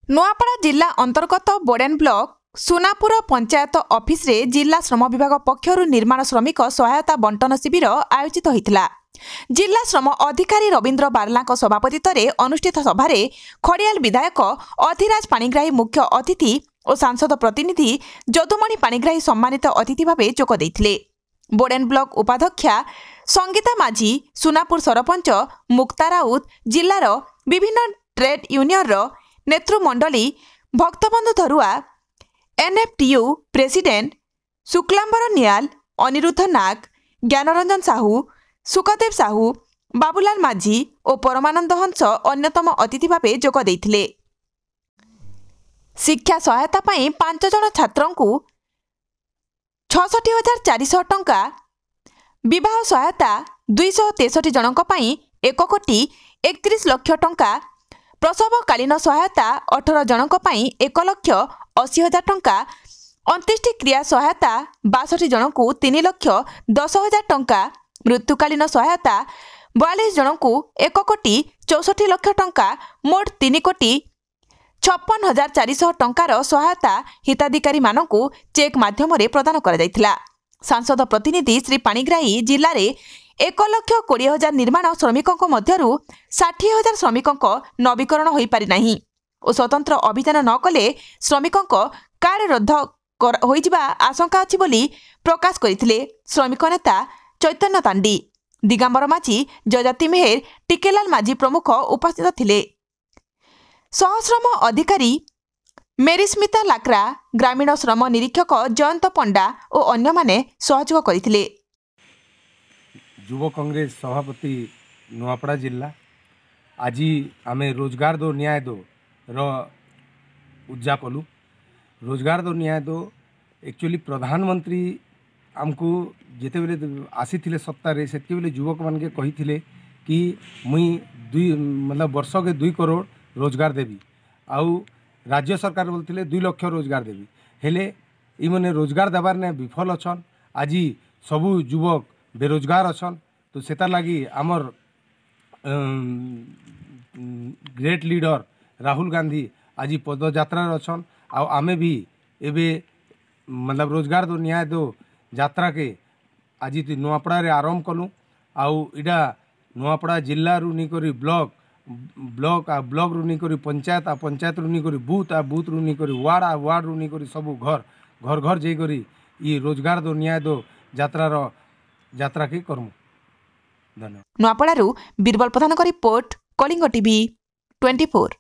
ନୂଆପଡ଼ା ଜିଲ୍ଲା ଅନ୍ତର୍ଗତ ବୋଡେନ୍ ବ୍ଲକ ସୁନାପୁର ପଞ୍ଚାୟତ ଅଫିସରେ ଜିଲ୍ଲା ଶ୍ରମ ବିଭାଗ ପକ୍ଷରୁ ନିର୍ମାଣ ଶ୍ରମିକ ସହାୟତା ବଣ୍ଟନ ଶିବିର ଆୟୋଜିତ ହୋଇଥିଲା। ଜିଲ୍ଲା ଶ୍ରମ ଅଧିକାରୀ ରବୀନ୍ଦ୍ର ବାର୍ଲାଙ୍କ ସଭାପତିତ୍ୱରେ ଅନୁଷ୍ଠିତ ସଭାରେ ଖଡ଼ିଆଲ ବିଧାୟକ ଅଧିରାଜ ପାଣିଗ୍ରାହୀ ମୁଖ୍ୟ ଅତିଥି ଓ ସାଂସଦ ପ୍ରତିନିଧି ଯଦୁମଣି ପାଣିଗ୍ରାହୀ ସମ୍ମାନିତ ଅତିଥି ଭାବେ ଯୋଗ ଦେଇଥିଲେ। ବୋଡେନ୍ ବ୍ଲକ ଉପାଧ୍ୟକ୍ଷା ସଙ୍ଗୀତା ମାଝୀ, ସୁନାପୁର ସରପଞ୍ଚ ମୁକ୍ତା ରାଉତ, ଜିଲ୍ଲାର ବିଭିନ୍ନ ଟ୍ରେଡ୍ ୟୁନିୟନର ନେତୃମଣ୍ଡଳୀ, ଭକ୍ତବନ୍ଧୁ ଧରୁଆ, ଏନ୍ଏଫ୍ଟିୟୁ ପ୍ରେସିଡେଣ୍ଟ ଶୁକ୍ଲାମ୍ବର ନିଆଲ, ଅନିରୁଦ୍ଧ ନାଗ, ଜ୍ଞାନରଞ୍ଜନ ସାହୁ, ସୁଖଦେବ ସାହୁ, ବାବୁଲାଲ ମାଝୀ ଓ ପରମାନନ୍ଦ ହଂସ ଅନ୍ୟତମ ଅତିଥି ଭାବେ ଯୋଗ ଦେଇଥିଲେ। ଶିକ୍ଷା ସହାୟତା ପାଇଁ 5 ଜଣ ଛାତ୍ରଙ୍କୁ 66,400 ଟଙ୍କା, ବିବାହ ସହାୟତା 263 ଜଣଙ୍କ ପାଇଁ 1,31,00,000 ଟଙ୍କା, ପ୍ରସବକାଳୀନ ସହାୟତା 18 ଜଣଙ୍କ ପାଇଁ 1,80,000 ଟଙ୍କା, ଅନ୍त्यେଷ୍ଟି କ୍ରିୟା ସହାୟତା 62 ଜଣଙ୍କୁ 3,10,000 ଟଙ୍କା, ମୃତ୍ୟୁକାଳୀନ ସହାୟତା 42 ଜଣଙ୍କୁ 1,64,00,000 ଟଙ୍କା, ମୋଟ 3,56,400 ଟଙ୍କାର ସହାୟତା ହିତାଧିକାରୀମାନଙ୍କୁ ଚେକ୍ ମାଧ୍ୟମରେ ପ୍ରଦାନ କରାଯାଇଥିଲା। ସାଂସଦ ପ୍ରତିନିଧି ଶ୍ରୀ ପାଣିଗ୍ରାହୀ ଜିଲ୍ଲାରେ 1,20,000 ନିର୍ମାଣ ଶ୍ରମିକଙ୍କ ମଧ୍ୟରୁ 60,000 ଶ୍ରମିକଙ୍କ ନବୀକରଣ ହୋଇପାରିନାହିଁ ଓ ସ୍ୱତନ୍ତ୍ର ଅଭିଯାନ ନ କଲେ ଶ୍ରମିକଙ୍କ କାର୍ଡ ରଦ୍ଦ ହୋଇଯିବା ଆଶଙ୍କା ଅଛି ବୋଲି ପ୍ରକାଶ କରିଥିଲେ। ଶ୍ରମିକ ନେତା ଚୈତନ୍ୟ ତାଣ୍ଡି, ଦିଗାମ୍ବର ମାଝୀ, ଯଜାତି ମେହେର, ଟିକେଲାଲ ମାଝୀ ପ୍ରମୁଖ ଉପସ୍ଥିତ ଥିଲେ। ସହଶ୍ରମ ଅଧିକାରୀ ମେରିସ୍ମିତା ଲାକ୍ରା, ଗ୍ରାମୀଣ ଶ୍ରମ ନିରୀକ୍ଷକ ଜୟନ୍ତ ପଣ୍ଡା ଓ ଅନ୍ୟମାନେ ସହଯୋଗ କରିଥିଲେ। ଯୁବ କଂଗ୍ରେସ ସଭାପତି ନୂଆପଡ଼ା ଜିଲ୍ଲା आज आम रोजगार दो न्याय दो उज्जा कलु। रोजगार दो न्याय दो एक्चुअली प्रधानमंत्री आमको जिते बेले आसी सत्तारे से युवक मान के कही थे कि मुई मतलब वर्ष के 2 करोड़ रोजगार देवी आउ राज्य सरकार बोलते 2 लाख रोजगार देवी हेले इमने रोजगार देवार ने विफल अच्छन। आज सबू युवक बेरोजगार अच्छन तो सेता लगी आमर ग्रेट लीडर राहुल गांधी आज पदयात्रा अच्छन। आमे भी एबे मतलब रोजगार दो न्याय दो यात्रा के आज नुआपड़ा रे आरंभ कलु। इटा नुआपड़ा जिला रु निकरी ब्लॉक आ ब्लॉक रु निकरी पंचायत आ पंचायत रु निकरी बूथ आ बूथ रु निकरी वार्ड आ वार्ड रु निकरी सबू घर घर घर जाइकरी ये रोजगार दो न्याय दो यात्रा के करमु। धन्यवाद। नुआपड़ारू बीरबल प्रधान रिपोर्ट, कलिंग टीवी 24।